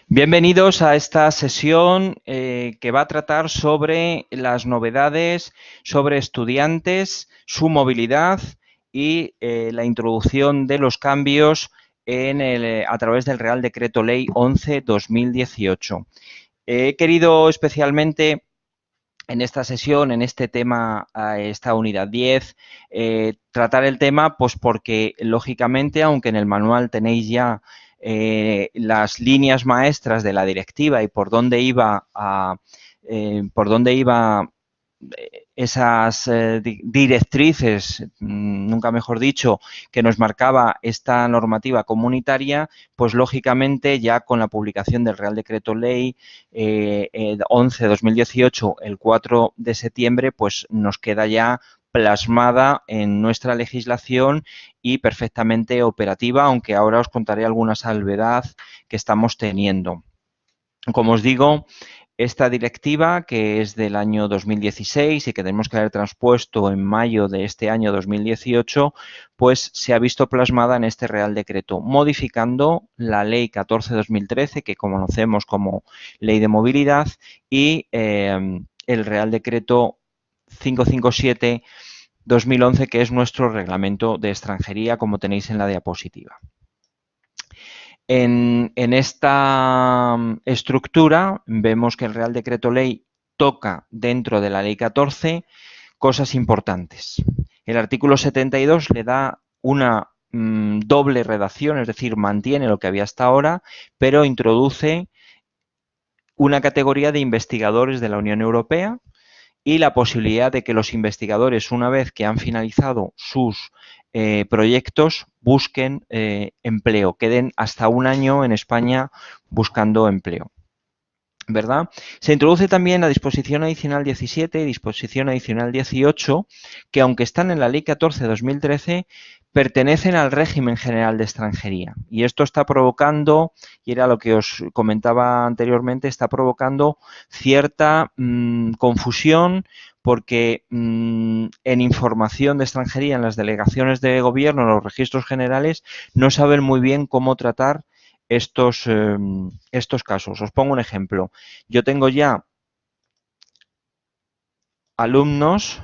Bienvenidos a esta sesión que va a tratar sobre las novedades, sobre estudiantes, su movilidad y la introducción de los cambios a través del Real Decreto Ley 11/2018. He querido especialmente en esta sesión, en este tema, esta unidad 10, tratar el tema pues porque, lógicamente, aunque en el manual tenéis ya las líneas maestras de la directiva y por dónde iba esas directrices, nunca mejor dicho, que nos marcaba esta normativa comunitaria, pues lógicamente ya con la publicación del Real Decreto Ley 11/2018, el 4 de septiembre, pues nos queda ya plasmada en nuestra legislación y perfectamente operativa, aunque ahora os contaré alguna salvedad que estamos teniendo. Como os digo, esta directiva, que es del año 2016 y que tenemos que haber transpuesto en mayo de este año 2018, pues se ha visto plasmada en este Real Decreto, modificando la Ley 14/2013, que conocemos como Ley de Movilidad, y el Real Decreto 557/2011, que es nuestro reglamento de extranjería, como tenéis en la diapositiva. En esta estructura vemos que el Real Decreto Ley toca dentro de la Ley 14 cosas importantes. El artículo 72 le da una doble redacción, es decir, mantiene lo que había hasta ahora, pero introduce una categoría de investigadores de la Unión Europea y la posibilidad de que los investigadores, una vez que han finalizado sus proyectos, busquen empleo, queden hasta un año en España buscando empleo, ¿verdad? Se introduce también la disposición adicional 17 y disposición adicional 18, que aunque están en la Ley 14/2013, pertenecen al régimen general de extranjería. Y esto está provocando, y era lo que os comentaba anteriormente, está provocando cierta confusión, porque en información de extranjería, en las delegaciones de gobierno, en los registros generales, no saben muy bien cómo tratar estos casos. Os pongo un ejemplo. Yo tengo ya alumnos,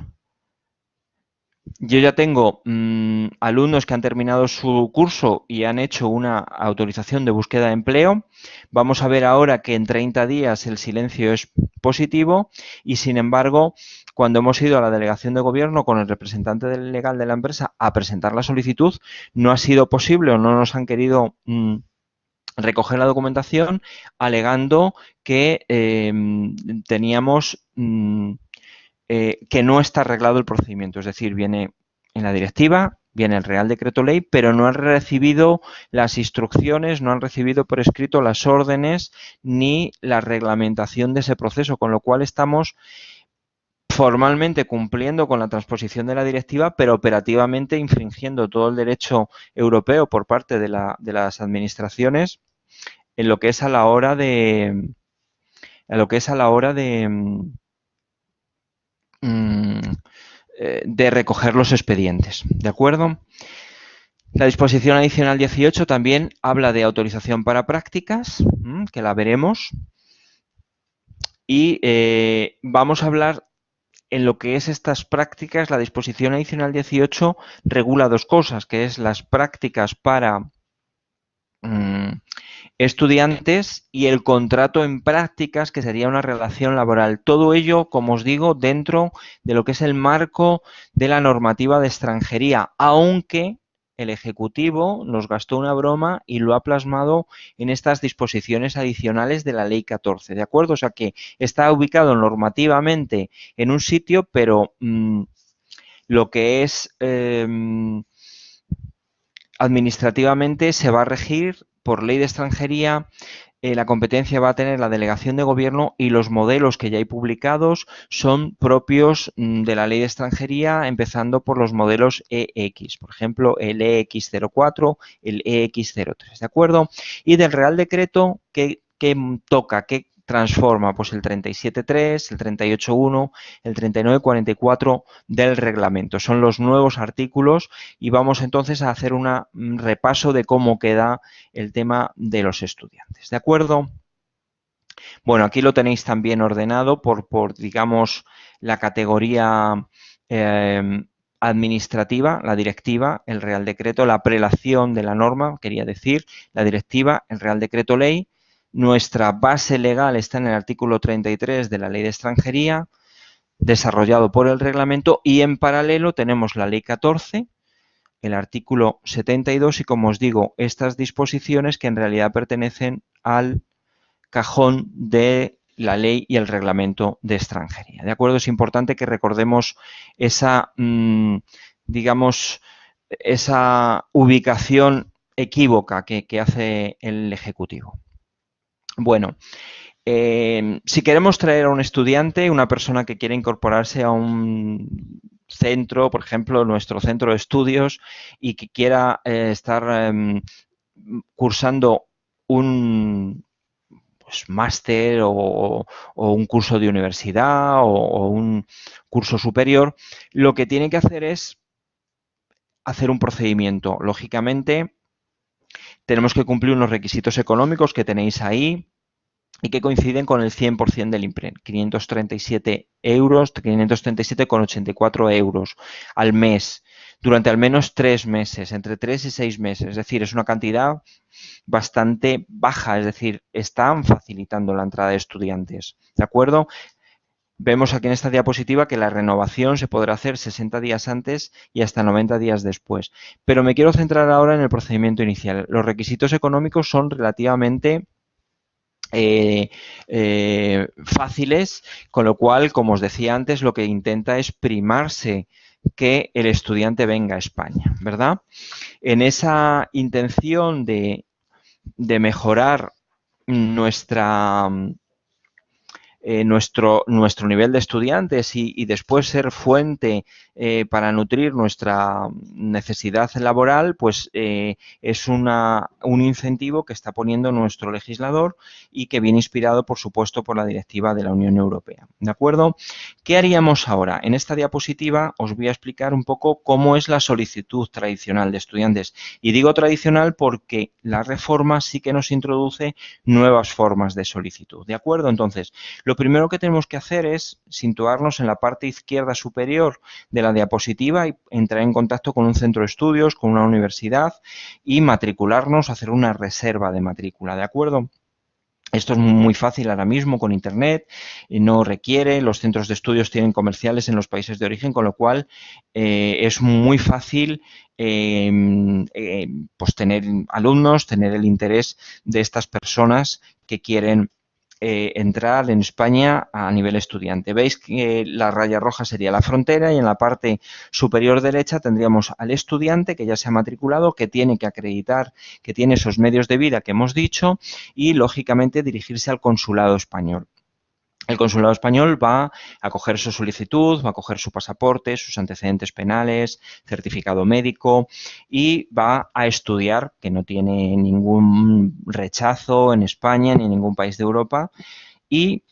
alumnos que han terminado su curso y han hecho una autorización de búsqueda de empleo. Vamos a ver ahora que en 30 días el silencio es positivo y, sin embargo, cuando hemos ido a la delegación de gobierno con el representante legal de la empresa a presentar la solicitud, no ha sido posible o no nos han querido recoger la documentación, alegando que teníamos que no está arreglado el procedimiento. Es decir, viene en la directiva, viene el Real Decreto Ley, pero no han recibido las instrucciones, no han recibido por escrito las órdenes ni la reglamentación de ese proceso, con lo cual estamos formalmente cumpliendo con la transposición de la directiva, pero operativamente infringiendo todo el derecho europeo por parte de las administraciones en lo que es a la hora de recoger los expedientes, ¿de acuerdo? La disposición adicional 18 también habla de autorización para prácticas, que la veremos, y vamos a hablar en lo que es estas prácticas. La disposición adicional 18 regula dos cosas, que es las prácticas para estudiantes y el contrato en prácticas, que sería una relación laboral. Todo ello, como os digo, dentro de lo que es el marco de la normativa de extranjería, aunque el Ejecutivo nos gastó una broma y lo ha plasmado en estas disposiciones adicionales de la Ley 14, ¿de acuerdo? O sea que está ubicado normativamente en un sitio, pero lo que es administrativamente se va a regir por ley de extranjería. La competencia va a tener la delegación de gobierno y los modelos que ya hay publicados son propios de la ley de extranjería, empezando por los modelos EX, por ejemplo, el EX04, el EX03, ¿de acuerdo? Y del Real Decreto, ¿qué toca? ¿Qué transforma? Pues el 37.3, el 38.1, el 39.44 del reglamento. Son los nuevos artículos y vamos entonces a hacer un repaso de cómo queda el tema de los estudiantes. ¿De acuerdo? Bueno, aquí lo tenéis también ordenado por digamos, la categoría administrativa, la directiva, el Real Decreto, la prelación de la norma, quería decir, la directiva, el Real Decreto Ley. Nuestra base legal está en el artículo 33 de la Ley de Extranjería, desarrollado por el reglamento, y en paralelo tenemos la Ley 14, el artículo 72 y, como os digo, estas disposiciones que en realidad pertenecen al cajón de la ley y el reglamento de extranjería. ¿De acuerdo? Es importante que recordemos esa, digamos, esa ubicación equívoca que hace el Ejecutivo. Bueno, si queremos traer a un estudiante, una persona que quiere incorporarse a un centro, por ejemplo, nuestro centro de estudios, y que quiera estar cursando un máster o un curso de universidad o un curso superior, lo que tiene que hacer es hacer un procedimiento. Lógicamente, tenemos que cumplir unos requisitos económicos que tenéis ahí y que coinciden con el 100% del IMPREN, 537 euros, 537,84 euros al mes, durante al menos 3 meses, entre 3 y 6 meses. Es decir, es una cantidad bastante baja, es decir, están facilitando la entrada de estudiantes, ¿de acuerdo? Vemos aquí en esta diapositiva que la renovación se podrá hacer 60 días antes y hasta 90 días después. Pero me quiero centrar ahora en el procedimiento inicial. Los requisitos económicos son relativamente fáciles, con lo cual, como os decía antes, lo que intenta es primarse que el estudiante venga a España, ¿verdad? En esa intención de mejorar nuestra nuestro nivel de estudiantes y después ser fuente para nutrir nuestra necesidad laboral, pues es un incentivo que está poniendo nuestro legislador y que viene inspirado, por supuesto, por la directiva de la Unión Europea. ¿De acuerdo? ¿Qué haríamos ahora? En esta diapositiva os voy a explicar un poco cómo es la solicitud tradicional de estudiantes. Y digo tradicional porque la reforma sí que nos introduce nuevas formas de solicitud. ¿De acuerdo? Entonces, lo primero que tenemos que hacer es situarnos en la parte izquierda superior de la diapositiva y entrar en contacto con un centro de estudios, con una universidad y matricularnos, hacer una reserva de matrícula, ¿de acuerdo? Esto es muy fácil ahora mismo con Internet, no requiere, los centros de estudios tienen comerciales en los países de origen, con lo cual es muy fácil pues tener alumnos, tener el interés de estas personas que quieren entrar en España a nivel estudiante. Veis que la raya roja sería la frontera y en la parte superior derecha tendríamos al estudiante que ya se ha matriculado, que tiene que acreditar que tiene esos medios de vida que hemos dicho y, lógicamente, dirigirse al consulado español. El consulado español va a coger su solicitud, va a coger su pasaporte, sus antecedentes penales, certificado médico y va a estudiar, que no tiene ningún rechazo en España ni en ningún país de Europa, y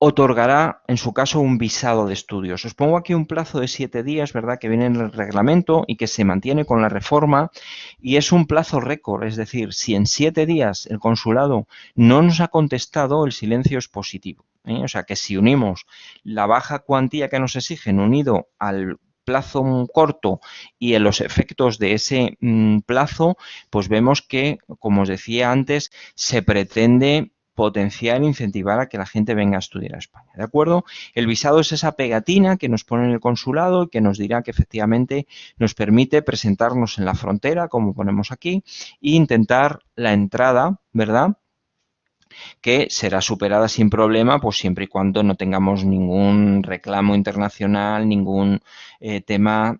otorgará, en su caso, un visado de estudios. Os pongo aquí un plazo de 7 días, ¿verdad?, que viene en el reglamento y que se mantiene con la reforma, y es un plazo récord, es decir, si en 7 días el consulado no nos ha contestado, el silencio es positivo. O sea que si unimos la baja cuantía que nos exigen unido al plazo corto y en los efectos de ese plazo, pues vemos que, como os decía antes, se pretende potenciar e incentivar a que la gente venga a estudiar a España, ¿de acuerdo? El visado es esa pegatina que nos pone en el consulado y que nos dirá que efectivamente nos permite presentarnos en la frontera, como ponemos aquí, e intentar la entrada, ¿verdad?, que será superada sin problema, pues siempre y cuando no tengamos ningún reclamo internacional, ningún tema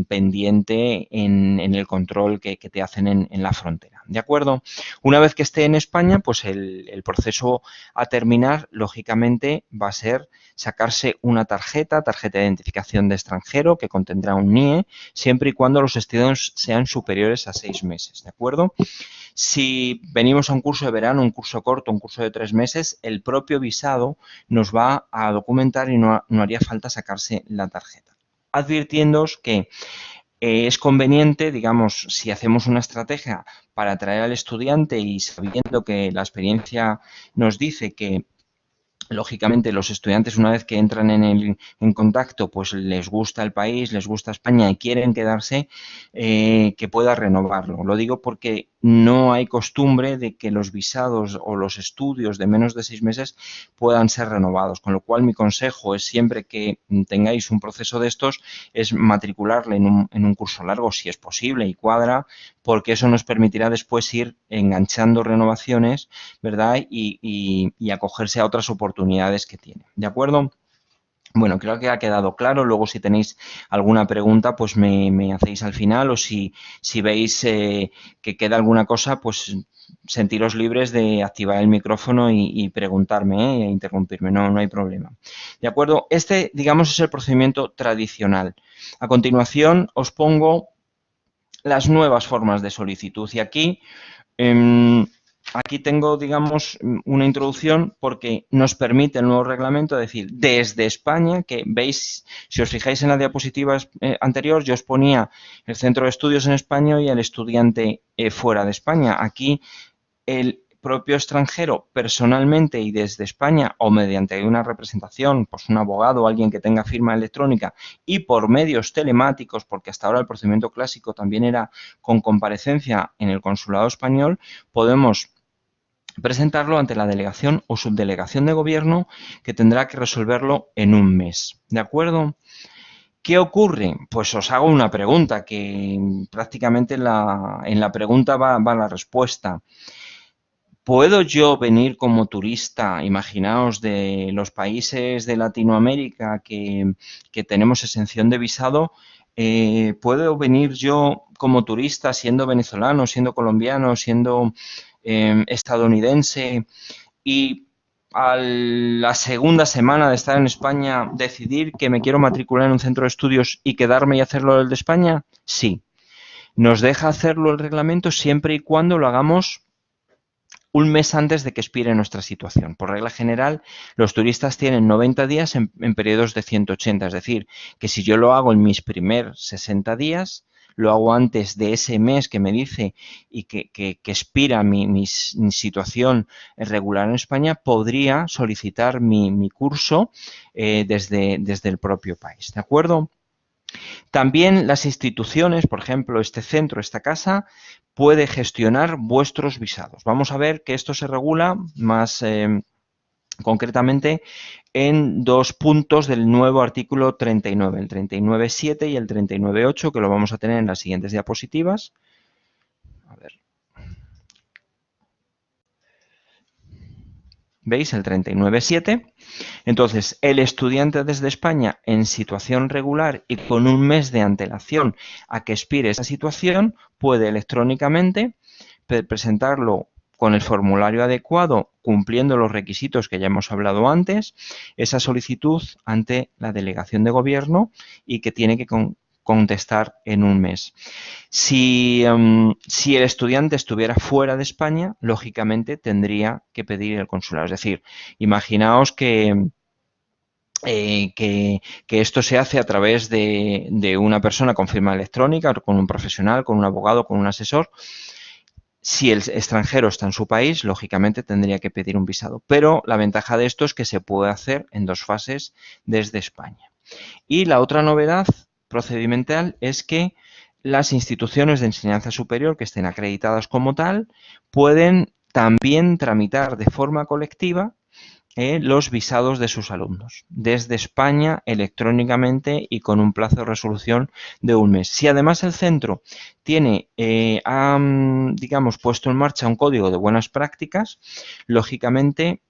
pendiente en el control que te hacen en la frontera. ¿De acuerdo? Una vez que esté en España, pues el proceso a terminar, lógicamente, va a ser sacarse una tarjeta de identificación de extranjero que contendrá un NIE, siempre y cuando los estudios sean superiores a 6 meses. ¿De acuerdo? Si venimos a un curso de verano, un curso corto, un curso de 3 meses, el propio visado nos va a documentar y no haría falta sacarse la tarjeta. Advirtiéndoos que es conveniente, digamos, si hacemos una estrategia para atraer al estudiante y sabiendo que la experiencia nos dice que lógicamente, los estudiantes, una vez que entran en contacto, pues les gusta el país, les gusta España y quieren quedarse, que pueda renovarlo. Lo digo porque no hay costumbre de que los visados o los estudios de menos de 6 meses puedan ser renovados. Con lo cual, mi consejo es siempre que tengáis un proceso de estos, es matricularle en un curso largo, si es posible y cuadra, porque eso nos permitirá después ir enganchando renovaciones, ¿verdad? Y acogerse a otras oportunidades que tiene. ¿De acuerdo? Bueno, creo que ha quedado claro. Luego, si tenéis alguna pregunta, pues me hacéis al final, o si veis que queda alguna cosa, pues sentiros libres de activar el micrófono y preguntarme, e interrumpirme, no hay problema. ¿De acuerdo? Este, digamos, es el procedimiento tradicional. A continuación, os pongo las nuevas formas de solicitud. Y aquí, aquí tengo, digamos, una introducción porque nos permite el nuevo reglamento decir desde España, que veis, si os fijáis en la diapositiva anterior, yo os ponía el centro de estudios en España y el estudiante fuera de España. Aquí el propio extranjero personalmente y desde España o mediante una representación, pues un abogado o alguien que tenga firma electrónica y por medios telemáticos, porque hasta ahora el procedimiento clásico también era con comparecencia en el consulado español, podemos presentarlo ante la delegación o subdelegación de gobierno, que tendrá que resolverlo en un mes. ¿De acuerdo? ¿Qué ocurre? Pues os hago una pregunta que prácticamente en la pregunta va la respuesta. ¿Puedo yo venir como turista, imaginaos, de los países de Latinoamérica que tenemos exención de visado? ¿Puedo venir yo como turista siendo venezolano, siendo colombiano, siendo estadounidense y a la segunda semana de estar en España decidir que me quiero matricular en un centro de estudios y quedarme y hacerlo el de España? Sí. Nos deja hacerlo el reglamento siempre y cuando lo hagamos un mes antes de que expire nuestra situación. Por regla general, los turistas tienen 90 días en periodos de 180, es decir, que si yo lo hago en mis primeros 60 días, lo hago antes de ese mes que me dice y que expira mi situación regular en España, podría solicitar mi curso desde el propio país. ¿De acuerdo? También las instituciones, por ejemplo, este centro, esta casa, puede gestionar vuestros visados. Vamos a ver que esto se regula más concretamente en 2 puntos del nuevo artículo 39, el 39.7 y el 39.8, que lo vamos a tener en las siguientes diapositivas. A ver. ¿Veis? El 39.7. Entonces, el estudiante desde España en situación regular y con un mes de antelación a que expire esa situación puede electrónicamente presentarlo con el formulario adecuado, cumpliendo los requisitos que ya hemos hablado antes, esa solicitud ante la delegación de gobierno y que tiene que contestar en un mes. Si el estudiante estuviera fuera de España, lógicamente tendría que pedir el consulado. Es decir, imaginaos que esto se hace a través de una persona con firma electrónica, con un profesional, con un abogado, con un asesor. Si el extranjero está en su país, lógicamente tendría que pedir un visado. Pero la ventaja de esto es que se puede hacer en 2 fases desde España. Y la otra novedad procedimental es que las instituciones de enseñanza superior que estén acreditadas como tal pueden también tramitar de forma colectiva los visados de sus alumnos desde España electrónicamente y con un plazo de resolución de un mes. Si además el centro tiene, digamos, puesto en marcha un código de buenas prácticas, lógicamente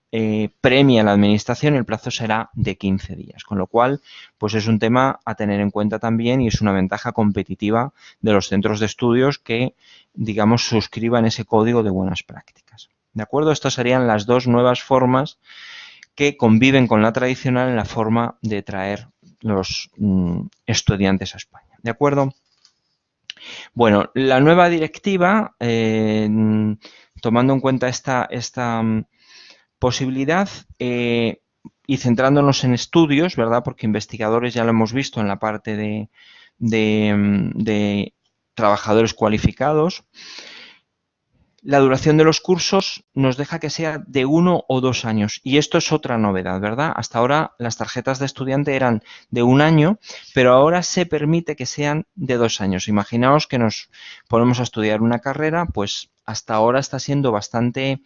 premia la administración, el plazo será de 15 días, con lo cual pues es un tema a tener en cuenta también y es una ventaja competitiva de los centros de estudios que, digamos, suscriban ese código de buenas prácticas. ¿De acuerdo? Estas serían las 2 nuevas formas que conviven con la tradicional en la forma de traer los estudiantes a España. ¿De acuerdo? Bueno, la nueva directiva, tomando en cuenta esta posibilidad y centrándonos en estudios, ¿verdad? Porque investigadores ya lo hemos visto en la parte de trabajadores cualificados. La duración de los cursos nos deja que sea de 1 o 2 años y esto es otra novedad, ¿verdad? Hasta ahora las tarjetas de estudiante eran de 1 año, pero ahora se permite que sean de 2 años. Imaginaos que nos ponemos a estudiar una carrera, pues hasta ahora está siendo bastante,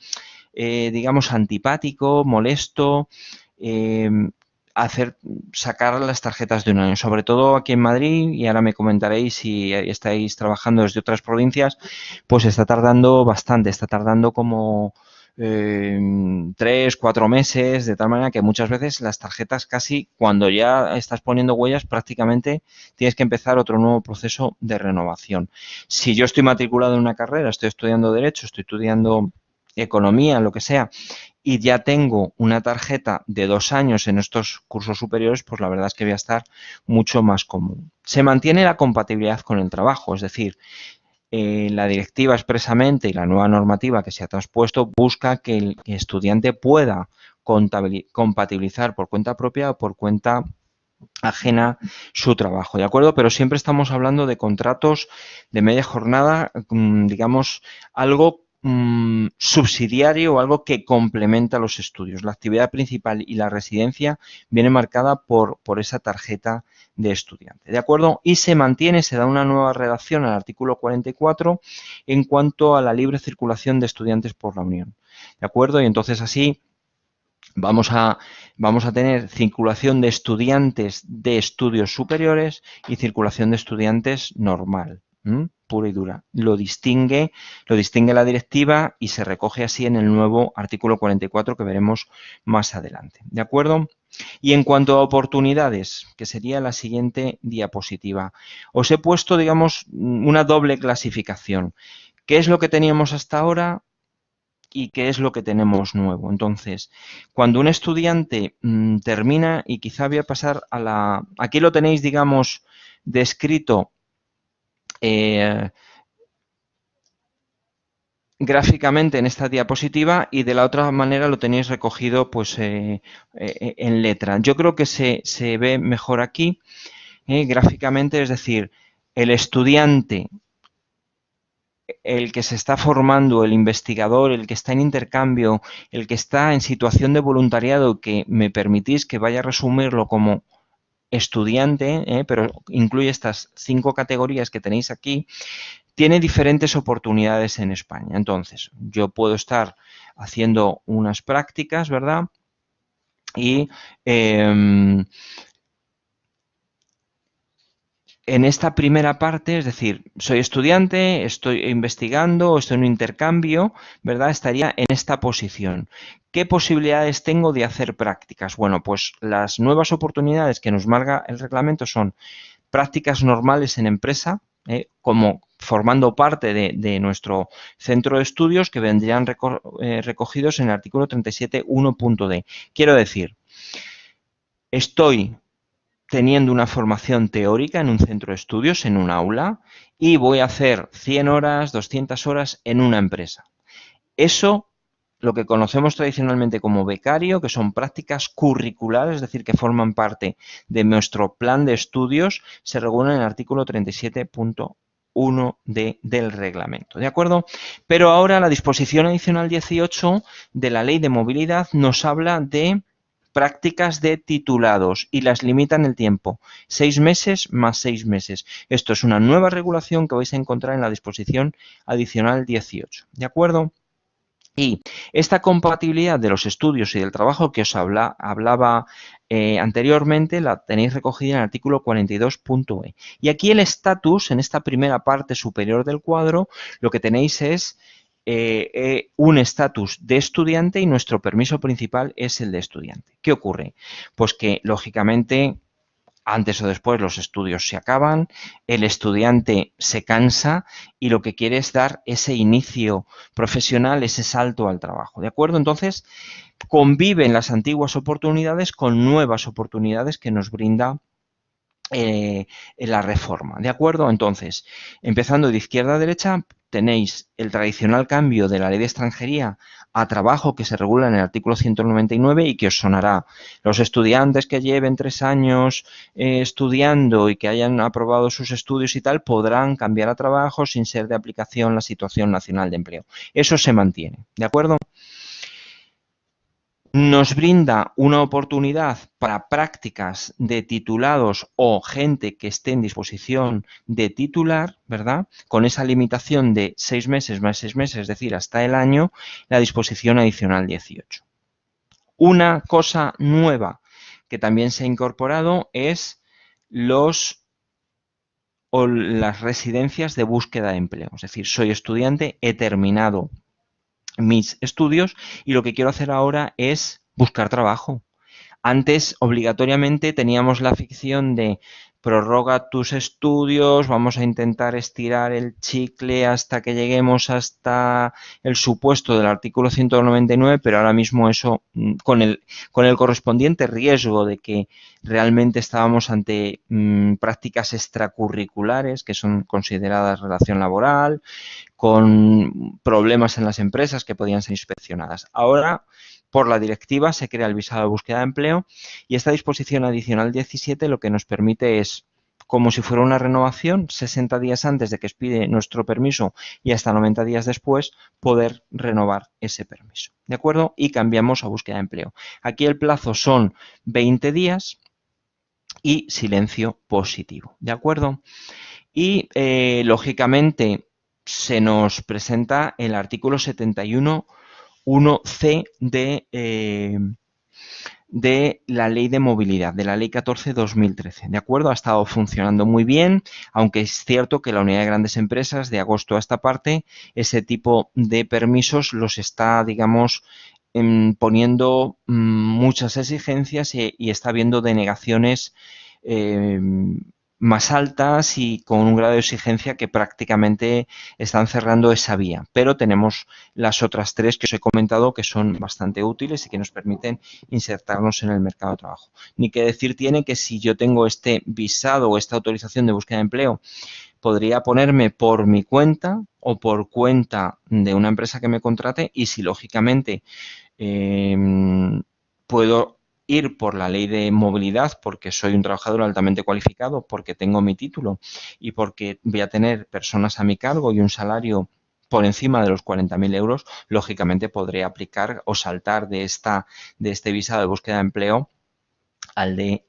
digamos, antipático, molesto, sacar las tarjetas de 1 año, sobre todo aquí en Madrid, y ahora me comentaréis si estáis trabajando desde otras provincias, pues está tardando bastante, está tardando como 3, 4 meses, de tal manera que muchas veces las tarjetas casi cuando ya estás poniendo huellas prácticamente tienes que empezar otro nuevo proceso de renovación. Si yo estoy matriculado en una carrera, estoy estudiando Derecho, estoy estudiando Economía, lo que sea, y ya tengo una tarjeta de 2 años en estos cursos superiores, pues la verdad es que voy a estar mucho más común. Se mantiene la compatibilidad con el trabajo, es decir, la directiva expresamente y la nueva normativa que se ha transpuesto busca que el estudiante pueda compatibilizar por cuenta propia o por cuenta ajena su trabajo, ¿de acuerdo? Pero siempre estamos hablando de contratos de media jornada, digamos, algo subsidiario o algo que complementa los estudios. La actividad principal y la residencia viene marcada por esa tarjeta de estudiante, ¿de acuerdo? Y se mantiene, se da una nueva redacción al artículo 44 en cuanto a la libre circulación de estudiantes por la Unión, ¿de acuerdo? Y entonces así vamos a tener circulación de estudiantes de estudios superiores y circulación de estudiantes normal, pura y dura. Lo distingue la directiva y se recoge así en el nuevo artículo 44 que veremos más adelante. ¿De acuerdo? Y en cuanto a oportunidades, que sería la siguiente diapositiva, os he puesto, digamos, una doble clasificación. ¿Qué es lo que teníamos hasta ahora y qué es lo que tenemos nuevo? Entonces, cuando un estudiante termina, y quizá voy a pasar a la... Aquí lo tenéis, digamos, descrito gráficamente en esta diapositiva y de la otra manera lo tenéis recogido pues en letra. Yo creo que se ve mejor aquí gráficamente, es decir, el estudiante, el que se está formando, el investigador, el que está en intercambio, el que está en situación de voluntariado, que me permitís que vaya a resumirlo como estudiante, pero incluye estas 5 categorías que tenéis aquí, tiene diferentes oportunidades en España. Entonces, yo puedo estar haciendo unas prácticas, ¿verdad? Y en esta primera parte, es decir, soy estudiante, estoy investigando, estoy en un intercambio, ¿verdad? Estaría en esta posición. ¿Qué posibilidades tengo de hacer prácticas? Bueno, pues las nuevas oportunidades que nos marca el reglamento son prácticas normales en empresa, como formando parte de nuestro centro de estudios que vendrían recogidos en el artículo 37.1.d. Quiero decir, estoy teniendo una formación teórica en un centro de estudios, en un aula, y voy a hacer 100 horas, 200 horas en una empresa. Eso, lo que conocemos tradicionalmente como becario, que son prácticas curriculares, es decir, que forman parte de nuestro plan de estudios, se regula en el artículo 37.1d del reglamento, ¿de acuerdo? Pero ahora la disposición adicional 18 de la Ley de Movilidad nos habla de prácticas de titulados y las limita en el tiempo, 6 meses más 6 meses. Esto es una nueva regulación que vais a encontrar en la disposición adicional 18, ¿de acuerdo? Y esta compatibilidad de los estudios y del trabajo que os hablaba anteriormente la tenéis recogida en el artículo 42.e. Y aquí el estatus, en esta primera parte superior del cuadro, lo que tenéis es un estatus de estudiante y nuestro permiso principal es el de estudiante. ¿Qué ocurre? Pues que, lógicamente, antes o después los estudios se acaban, el estudiante se cansa y lo que quiere es dar ese inicio profesional, ese salto al trabajo, ¿de acuerdo? Entonces, conviven las antiguas oportunidades con nuevas oportunidades que nos brinda la reforma, ¿de acuerdo? Entonces, empezando de izquierda a derecha, tenéis el tradicional cambio de la ley de extranjería a trabajo que se regula en el artículo 199 y que os sonará. Los estudiantes que lleven 3 años estudiando y que hayan aprobado sus estudios y tal, podrán cambiar a trabajo sin ser de aplicación la situación nacional de empleo. Eso se mantiene, ¿de acuerdo? Nos brinda una oportunidad para prácticas de titulados o gente que esté en disposición de titular, ¿verdad? Con esa limitación de 6 meses más 6 meses, es decir, hasta el año, la disposición adicional 18. Una cosa nueva que también se ha incorporado es las residencias de búsqueda de empleo. Es decir, soy estudiante, he terminado mis estudios y lo que quiero hacer ahora es buscar trabajo. Antes, obligatoriamente, teníamos la ficción de prorroga tus estudios, vamos a intentar estirar el chicle hasta que lleguemos hasta el supuesto del artículo 199, pero ahora mismo eso, con el correspondiente riesgo de que realmente estábamos ante prácticas extracurriculares que son consideradas relación laboral, con problemas en las empresas que podían ser inspeccionadas. Ahora, por la directiva, se crea el visado de búsqueda de empleo y esta disposición adicional 17 lo que nos permite es, como si fuera una renovación, 60 días antes de que expire nuestro permiso y hasta 90 días después, poder renovar ese permiso. ¿De acuerdo? Y cambiamos a búsqueda de empleo. Aquí el plazo son 20 días y silencio positivo. ¿De acuerdo? Y, lógicamente, se nos presenta el artículo 71.1c de la Ley de Movilidad, de la Ley 14/2013. ¿De acuerdo? Ha estado funcionando muy bien, aunque es cierto que la Unidad de Grandes Empresas, de agosto a esta parte, ese tipo de permisos los está, digamos, poniendo muchas exigencias y está habiendo denegaciones más altas y con un grado de exigencia que prácticamente están cerrando esa vía. Pero tenemos las otras 3 que os he comentado que son bastante útiles y que nos permiten insertarnos en el mercado de trabajo. Ni que decir tiene que si yo tengo este visado o esta autorización de búsqueda de empleo, podría ponerme por mi cuenta o por cuenta de una empresa que me contrate y si lógicamente puedo ir por la ley de movilidad porque soy un trabajador altamente cualificado, porque tengo mi título y porque voy a tener personas a mi cargo y un salario por encima de los 40.000 euros, lógicamente podré aplicar o saltar de este visado de búsqueda de empleo al de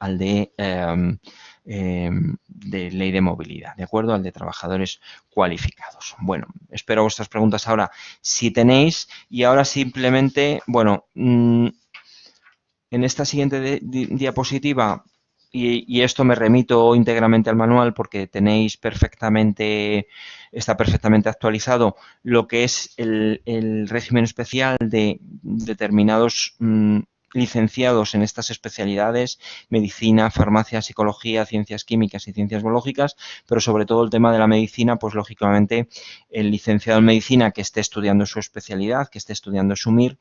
ley de movilidad, ¿de acuerdo? Al de trabajadores cualificados. Bueno, espero vuestras preguntas ahora si tenéis y ahora simplemente, bueno, en esta siguiente diapositiva, y esto me remito íntegramente al manual porque tenéis está perfectamente actualizado lo que es el régimen especial de determinados licenciados en estas especialidades, medicina, farmacia, psicología, ciencias químicas y ciencias biológicas, pero sobre todo el tema de la medicina, pues lógicamente el licenciado en medicina que esté estudiando su especialidad, que esté estudiando su MIR,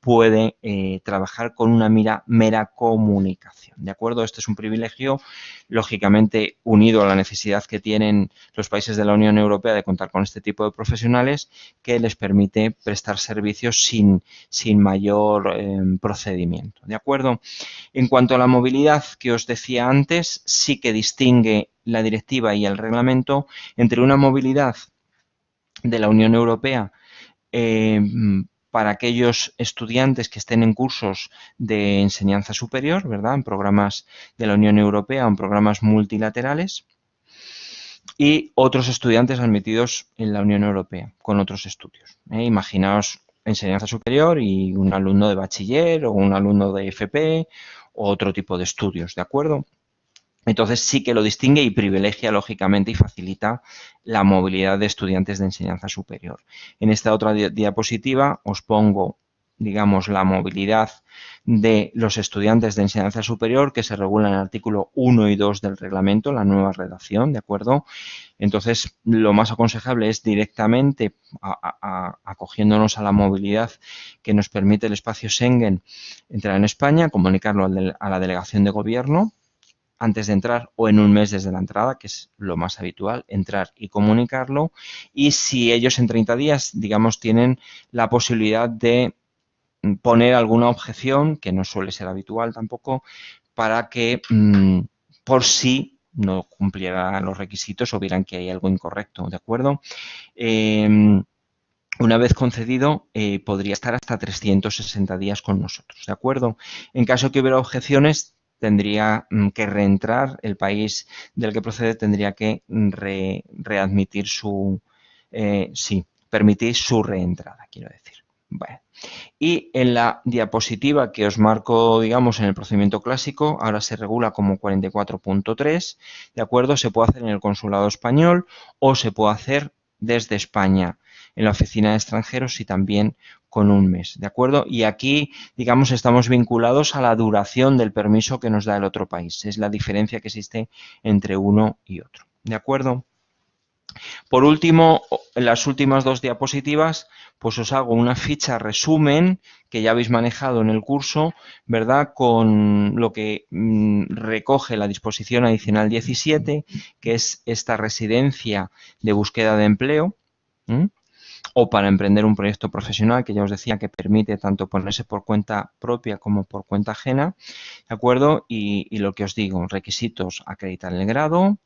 puede trabajar con una mera comunicación, ¿de acuerdo? Este es un privilegio, lógicamente unido a la necesidad que tienen los países de la Unión Europea de contar con este tipo de profesionales que les permite prestar servicios sin mayor procedimiento, ¿de acuerdo? En cuanto a la movilidad que os decía antes, sí que distingue la directiva y el reglamento entre una movilidad de la Unión Europea para aquellos estudiantes que estén en cursos de enseñanza superior, ¿verdad? En programas de la Unión Europea o en programas multilaterales y otros estudiantes admitidos en la Unión Europea con otros estudios. Imaginaos enseñanza superior y un alumno de bachiller o un alumno de FP o otro tipo de estudios, ¿de acuerdo? Entonces sí que lo distingue y privilegia, lógicamente, y facilita la movilidad de estudiantes de enseñanza superior. En esta otra diapositiva os pongo, digamos, la movilidad de los estudiantes de enseñanza superior que se regula en el artículo 1 y 2 del reglamento, la nueva redacción, ¿de acuerdo? Entonces, lo más aconsejable es directamente, acogiéndonos a la movilidad que nos permite el espacio Schengen, entrar en España, comunicarlo a la delegación de gobierno, antes de entrar o en un mes desde la entrada, que es lo más habitual, entrar y comunicarlo. Y si ellos en 30 días, digamos, tienen la posibilidad de poner alguna objeción, que no suele ser habitual tampoco, para que por si no cumpliera los requisitos o vieran que hay algo incorrecto, ¿de acuerdo? Una vez concedido, podría estar hasta 360 días con nosotros, ¿de acuerdo? En caso que hubiera objeciones, tendría que reentrar, el país del que procede tendría que readmitir su, sí, permitir su reentrada, quiero decir. Bueno. Y en la diapositiva que os marco, digamos, en el procedimiento clásico, ahora se regula como 44.3, ¿de acuerdo? Se puede hacer en el consulado español o se puede hacer desde España, en la oficina de extranjeros y también con un mes, ¿de acuerdo? Y aquí, digamos, estamos vinculados a la duración del permiso que nos da el otro país. Es la diferencia que existe entre uno y otro, ¿de acuerdo? Por último, en las últimas dos diapositivas, pues os hago una ficha resumen que ya habéis manejado en el curso, ¿verdad? Con lo que recoge la disposición adicional 17, que es esta residencia de búsqueda de empleo, o para emprender un proyecto profesional, que ya os decía que permite tanto ponerse por cuenta propia como por cuenta ajena, ¿de acuerdo? Y lo que os digo, requisitos: acreditar el grado,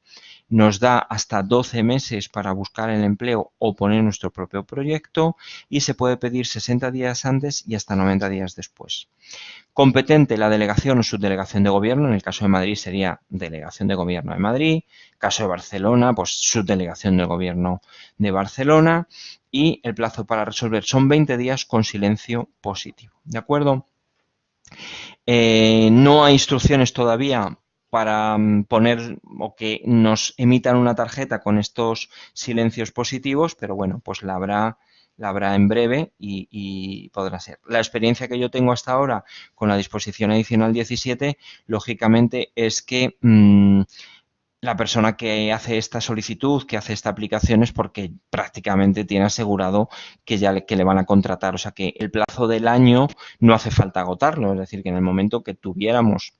nos da hasta 12 meses para buscar el empleo o poner nuestro propio proyecto y se puede pedir 60 días antes y hasta 90 días después. Competente la delegación o subdelegación de gobierno, en el caso de Madrid sería delegación de gobierno de Madrid, caso de Barcelona, pues subdelegación del gobierno de Barcelona, y el plazo para resolver son 20 días con silencio positivo, ¿de acuerdo? No hay instrucciones todavía para poner o que nos emitan una tarjeta con estos silencios positivos, pero bueno, pues la habrá en breve y podrá ser. La experiencia que yo tengo hasta ahora con la disposición adicional 17, lógicamente, es que la persona que hace esta solicitud, que hace esta aplicación, es porque prácticamente tiene asegurado que ya que le van a contratar. O sea que el plazo del año no hace falta agotarlo. Es decir, que en el momento que tuviéramos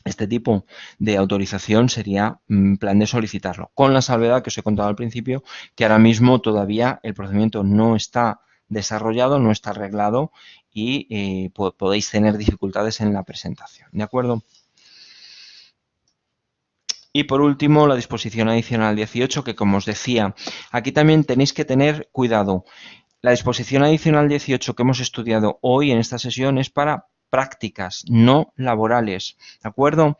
este tipo de autorización sería plan de solicitarlo. Con la salvedad que os he contado al principio, que ahora mismo todavía el procedimiento no está desarrollado, no está arreglado y podéis tener dificultades en la presentación. ¿De acuerdo? Y por último, la disposición adicional 18, que como os decía, aquí también tenéis que tener cuidado. La disposición adicional 18 que hemos estudiado hoy en esta sesión es para prácticas, no laborales, ¿de acuerdo?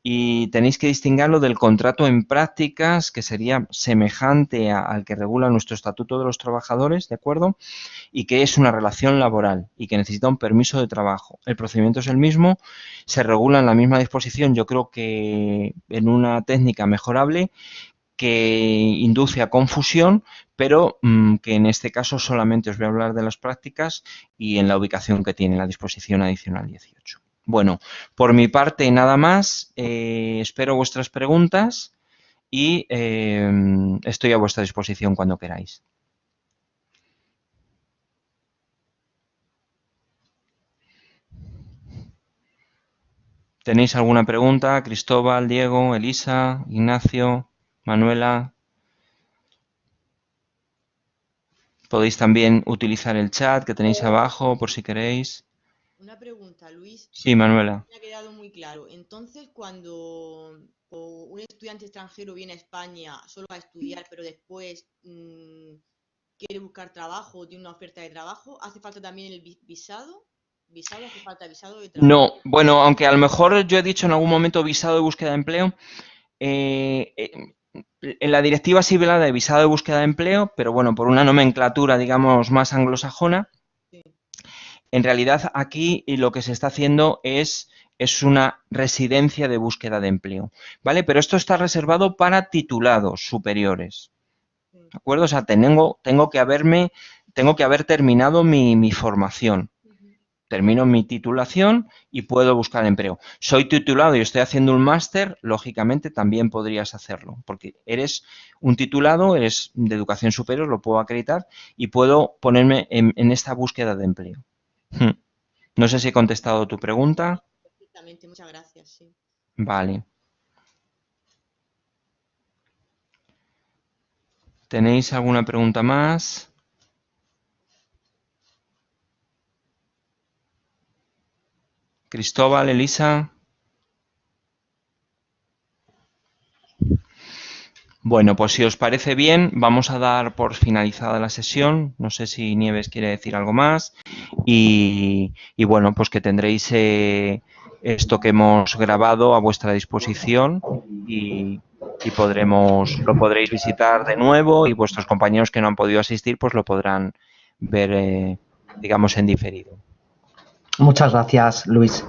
Y tenéis que distinguirlo del contrato en prácticas, que sería semejante al que regula nuestro Estatuto de los Trabajadores, ¿de acuerdo? Y que es una relación laboral y que necesita un permiso de trabajo. El procedimiento es el mismo, se regula en la misma disposición, yo creo que en una técnica mejorable, que induce a confusión, pero que en este caso solamente os voy a hablar de las prácticas y en la ubicación que tiene la disposición adicional 18. Bueno, por mi parte nada más, espero vuestras preguntas y estoy a vuestra disposición cuando queráis. ¿Tenéis alguna pregunta? Cristóbal, Diego, Elisa, Ignacio, Manuela. Podéis también utilizar el chat que tenéis abajo por si queréis. Una pregunta, Luis. Sí, Manuela. Me ha quedado muy claro. Entonces, cuando un estudiante extranjero viene a España solo a estudiar, pero después quiere buscar trabajo o tiene una oferta de trabajo, ¿hace falta también el visado? ¿Visado? ¿Hace falta visado de trabajo? No, bueno, aunque a lo mejor yo he dicho en algún momento visado de búsqueda de empleo, en la directiva sí ve la de visado de búsqueda de empleo, pero bueno, por una nomenclatura, digamos, más anglosajona, Sí. en realidad aquí lo que se está haciendo es una residencia de búsqueda de empleo, ¿vale? Pero esto está reservado para titulados superiores, Sí. ¿de acuerdo? O sea, tengo que haber terminado mi formación. Termino mi titulación y puedo buscar empleo. Soy titulado y estoy haciendo un máster, lógicamente también podrías hacerlo, porque eres un titulado, eres de educación superior, lo puedo acreditar y puedo ponerme en esta búsqueda de empleo. No sé si he contestado tu pregunta. Perfectamente, muchas gracias, sí. Vale. ¿Tenéis alguna pregunta más? Cristóbal, Elisa. Bueno, pues si os parece bien, vamos a dar por finalizada la sesión. No sé si Nieves quiere decir algo más. Y bueno, pues que tendréis esto que hemos grabado a vuestra disposición y lo podréis visitar de nuevo y vuestros compañeros que no han podido asistir pues lo podrán ver, digamos, en diferido. Muchas gracias, Luis.